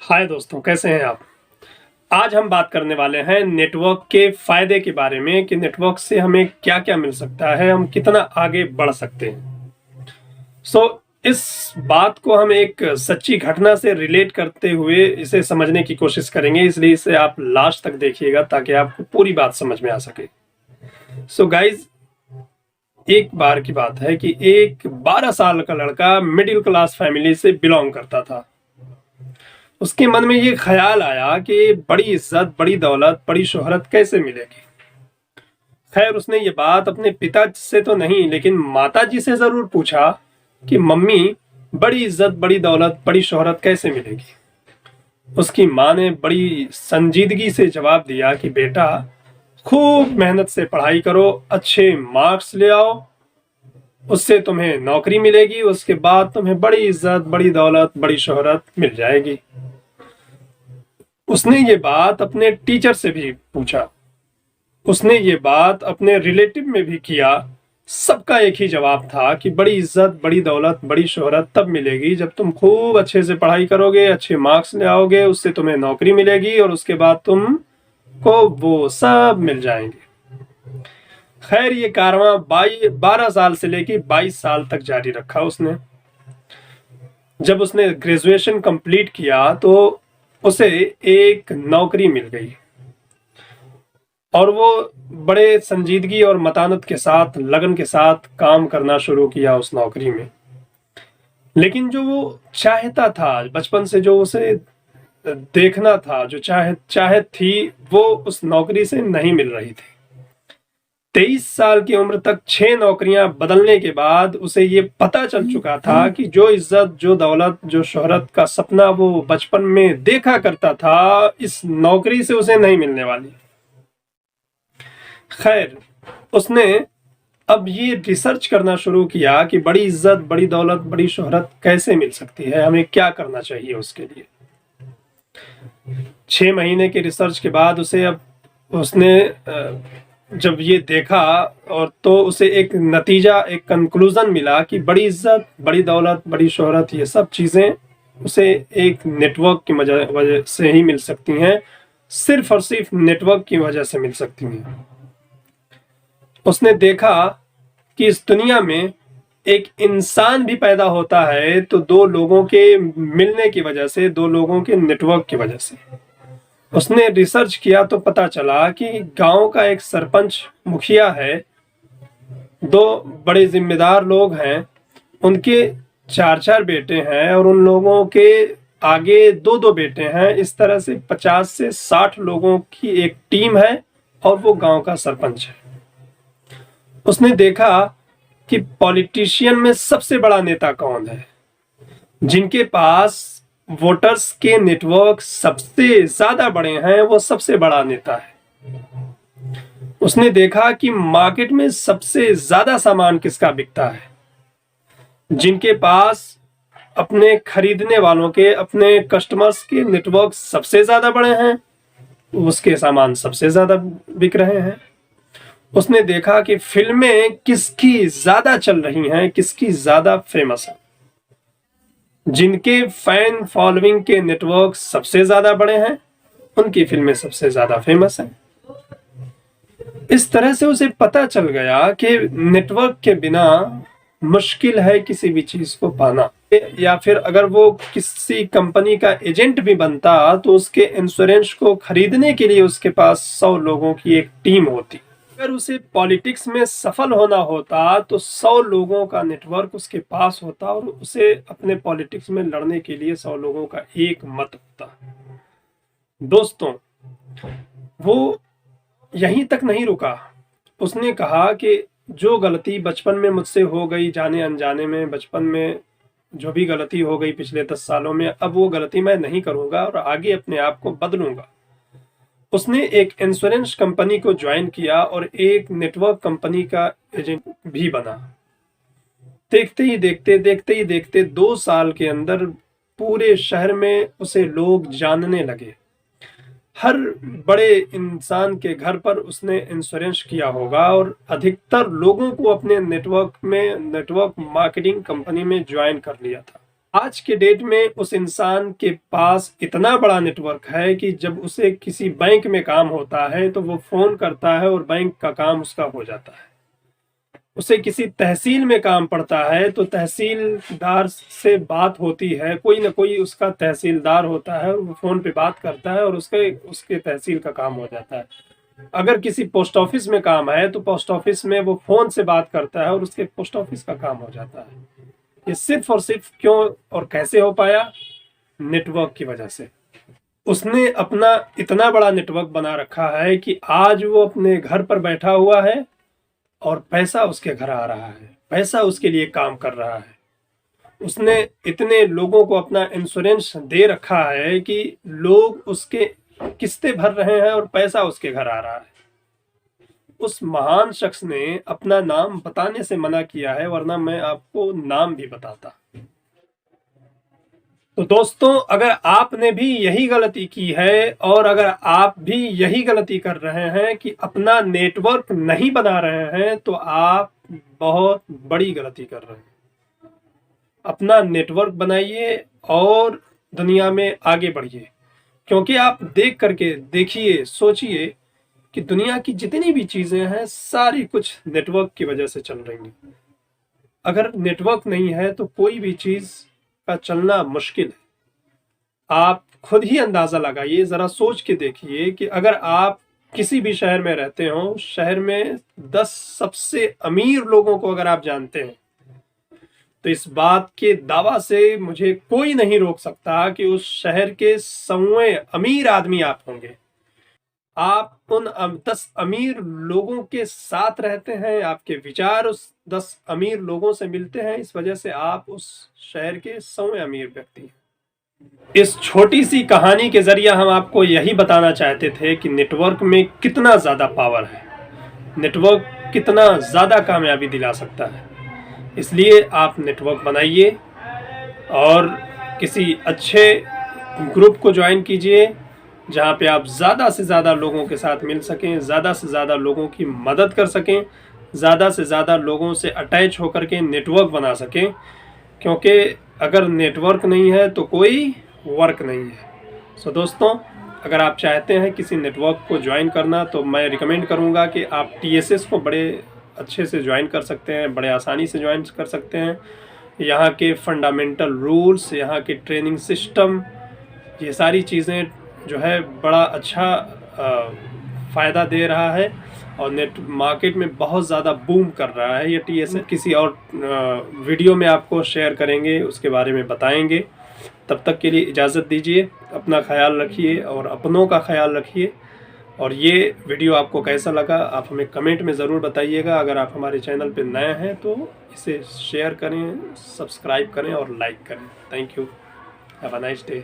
हाय दोस्तों, कैसे हैं आप। आज हम बात करने वाले हैं नेटवर्क के फायदे के बारे में कि नेटवर्क से हमें क्या क्या मिल सकता है, हम कितना आगे बढ़ सकते हैं। इस बात को हम एक सच्ची घटना से रिलेट करते हुए इसे समझने की कोशिश करेंगे, इसलिए इसे आप लास्ट तक देखिएगा ताकि आपको पूरी बात समझ में आ सके। गाइज, एक बार की बात है कि एक 12 साल का लड़का मिडिल क्लास फैमिली से बिलोंग करता था। उसके मन में ये ख्याल आया कि बड़ी इज्जत, बड़ी दौलत, बड़ी शोहरत कैसे मिलेगी। खैर, उसने ये बात अपने पिता से तो नहीं लेकिन माता जी से जरूर पूछा कि मम्मी, बड़ी इज्जत, बड़ी दौलत, बड़ी शोहरत कैसे मिलेगी। उसकी माँ ने बड़ी संजीदगी से जवाब दिया कि बेटा, खूब मेहनत से पढ़ाई करो, अच्छे मार्क्स ले आओ, उससे तुम्हें नौकरी मिलेगी, उसके बाद तुम्हें बड़ी इज्जत, बड़ी दौलत, बड़ी शोहरत मिल जाएगी। उसने ये बात अपने टीचर से भी पूछा, उसने ये बात अपने रिलेटिव में भी किया। सबका एक ही जवाब था कि बड़ी इज्जत, बड़ी दौलत, बड़ी शोहरत तब मिलेगी जब तुम खूब अच्छे से पढ़ाई करोगे, अच्छे मार्क्स ले आओगे, उससे तुम्हें नौकरी मिलेगी और उसके बाद तुमको वो सब मिल जाएंगे। खैर, ये कारवां 12 साल से लेकर 22 साल तक जारी रखा उसने। जब उसने ग्रेजुएशन कंप्लीट किया तो उसे एक नौकरी मिल गई और वो बड़े संजीदगी और मतानत के साथ, लगन के साथ काम करना शुरू किया उस नौकरी में। लेकिन जो वो चाहता था, बचपन से जो उसे देखना था, जो चाहत थी, वो उस नौकरी से नहीं मिल रही थी। 23 साल की उम्र तक 6 नौकरियां बदलने के बाद उसे ये पता चल चुका था कि जो इज्जत, जो दौलत, जो शोहरत का सपना वो बचपन में देखा करता था, इस नौकरी से उसे नहीं मिलने वाली। खैर, उसने अब ये रिसर्च करना शुरू किया कि बड़ी इज्जत, बड़ी दौलत, बड़ी शोहरत कैसे मिल सकती है, हमें क्या करना चाहिए उसके लिए। 6 महीने के रिसर्च के बाद उसने जब ये देखा और तो उसे एक नतीजा, एक कंक्लूजन मिला कि बड़ी इज्जत, बड़ी दौलत, बड़ी शोहरत, ये सब चीजें उसे एक नेटवर्क की वजह से ही मिल सकती हैं, सिर्फ और सिर्फ नेटवर्क की वजह से मिल सकती हैं। उसने देखा कि इस दुनिया में एक इंसान भी पैदा होता है तो 2 लोगों के मिलने की वजह से, 2 लोगों के नेटवर्क की वजह से। उसने रिसर्च किया तो पता चला कि गांव का एक सरपंच, मुखिया है, 2 बड़े जिम्मेदार लोग हैं, उनके 4-4 बेटे हैं और उन लोगों के आगे 2-2 बेटे हैं। इस तरह से 50 से 60 लोगों की एक टीम है और वो गांव का सरपंच है। उसने देखा कि पॉलिटिशियन में सबसे बड़ा नेता कौन है, जिनके पास वोटर्स के नेटवर्क सबसे ज्यादा बड़े हैं, वो सबसे बड़ा नेता है। उसने देखा कि मार्केट में सबसे ज्यादा सामान किसका बिकता है, जिनके पास अपने खरीदने वालों के, अपने कस्टमर्स के नेटवर्क सबसे ज्यादा बड़े हैं, उसके सामान सबसे ज्यादा बिक रहे हैं। उसने देखा कि फिल्में किसकी ज्यादा चल रही हैं, किसकी ज्यादा फेमस है, जिनके फैन फॉलोइंग के नेटवर्क सबसे ज्यादा बड़े हैं, उनकी फिल्में सबसे ज्यादा फेमस हैं। इस तरह से उसे पता चल गया कि नेटवर्क के बिना मुश्किल है किसी भी चीज को पाना, या फिर अगर वो किसी कंपनी का एजेंट भी बनता तो उसके इंश्योरेंस को खरीदने के लिए उसके पास 100 लोगों की एक टीम होती। अगर उसे पॉलिटिक्स में सफल होना होता तो 100 लोगों का नेटवर्क उसके पास होता और उसे अपने पॉलिटिक्स में लड़ने के लिए 100 लोगों का एक मत होता। दोस्तों, वो यहीं तक नहीं रुका। उसने कहा कि जो गलती बचपन में मुझसे हो गई, जाने अनजाने में, बचपन में जो भी गलती हो गई पिछले 10 सालों में, अब वो गलती मैं नहीं करूंगा और आगे अपने आप को बदलूंगा। उसने एक इंश्योरेंस कंपनी को ज्वाइन किया और एक नेटवर्क कंपनी का एजेंट भी बना। देखते ही देखते 2 साल के अंदर पूरे शहर में उसे लोग जानने लगे। हर बड़े इंसान के घर पर उसने इंश्योरेंस किया होगा और अधिकतर लोगों को अपने नेटवर्क मार्केटिंग कंपनी में ज्वाइन कर लिया था। आज के डेट में उस इंसान के पास इतना बड़ा नेटवर्क है कि जब उसे किसी बैंक में काम होता है तो वो फोन करता है और बैंक का काम उसका हो जाता है। उसे किसी तहसील में काम पड़ता है तो तहसीलदार से बात होती है, कोई ना कोई उसका तहसीलदार होता है और वो फोन पे बात करता है और उसके तहसील का काम हो जाता है। अगर किसी पोस्ट ऑफिस में काम है तो पोस्ट ऑफिस में वो फोन से बात करता है और उसके पोस्ट ऑफिस का काम हो जाता है। ये सिर्फ और सिर्फ क्यों और कैसे हो पाया? नेटवर्क की वजह से। उसने अपना इतना बड़ा नेटवर्क बना रखा है कि आज वो अपने घर पर बैठा हुआ है और पैसा उसके घर आ रहा है, पैसा उसके लिए काम कर रहा है। उसने इतने लोगों को अपना इंश्योरेंस दे रखा है कि लोग उसके किस्तें भर रहे हैं और पैसा उसके घर आ रहा है। उस महान शख्स ने अपना नाम बताने से मना किया है, वरना मैं आपको नाम भी बताता। तो दोस्तों, अगर आपने भी यही गलती की है और अगर आप भी यही गलती कर रहे हैं कि अपना नेटवर्क नहीं बना रहे हैं, तो आप बहुत बड़ी गलती कर रहे हैं। अपना नेटवर्क बनाइए और दुनिया में आगे बढ़िए, क्योंकि आप देख करके देखिए, सोचिए कि दुनिया की जितनी भी चीजें हैं सारी कुछ नेटवर्क की वजह से चल रही हैं। अगर नेटवर्क नहीं है तो कोई भी चीज का चलना मुश्किल है। आप खुद ही अंदाजा लगाइए, जरा सोच के देखिए कि अगर आप किसी भी शहर में रहते हो, शहर में 10 सबसे अमीर लोगों को अगर आप जानते हैं, तो इस बात के दावा से मुझे कोई नहीं रोक सकता कि उस शहर के 100वें अमीर आदमी आप होंगे। आप उन 10 अमीर लोगों के साथ रहते हैं, आपके विचार उस 10 अमीर लोगों से मिलते हैं, इस वजह से आप उस शहर के 100वें अमीर व्यक्ति हैं। इस छोटी सी कहानी के जरिए हम आपको यही बताना चाहते थे कि नेटवर्क में कितना ज़्यादा पावर है, नेटवर्क कितना ज़्यादा कामयाबी दिला सकता है। इसलिए आप नेटवर्क बनाइए और किसी अच्छे ग्रुप को ज्वाइन कीजिए, जहाँ पे आप ज़्यादा से ज़्यादा लोगों के साथ मिल सकें, ज़्यादा से ज़्यादा लोगों की मदद कर सकें, ज़्यादा से ज़्यादा लोगों से अटैच होकर के नेटवर्क बना सकें। क्योंकि अगर नेटवर्क नहीं है तो कोई वर्क नहीं है। सो दोस्तों, अगर आप चाहते हैं किसी नेटवर्क को ज्वाइन करना, तो मैं रिकमेंड करूंगा कि आप TSS को बड़े अच्छे से ज्वाइन कर सकते हैं, बड़े आसानी से ज्वाइन कर सकते हैं। यहाँ के फंडामेंटल रूल्स, यहाँ के ट्रेनिंग सिस्टम, ये सारी चीज़ें जो है बड़ा अच्छा फ़ायदा दे रहा है और नेट मार्केट में बहुत ज़्यादा बूम कर रहा है ये TSS। किसी और वीडियो में आपको शेयर करेंगे, उसके बारे में बताएंगे। तब तक के लिए इजाज़त दीजिए, अपना ख्याल रखिए और अपनों का ख्याल रखिए। और ये वीडियो आपको कैसा लगा आप हमें कमेंट में ज़रूर बताइएगा। अगर आप हमारे चैनल पर नए हैं तो इसे शेयर करें, सब्सक्राइब करें और लाइक करें। Thank you. Have a nice day.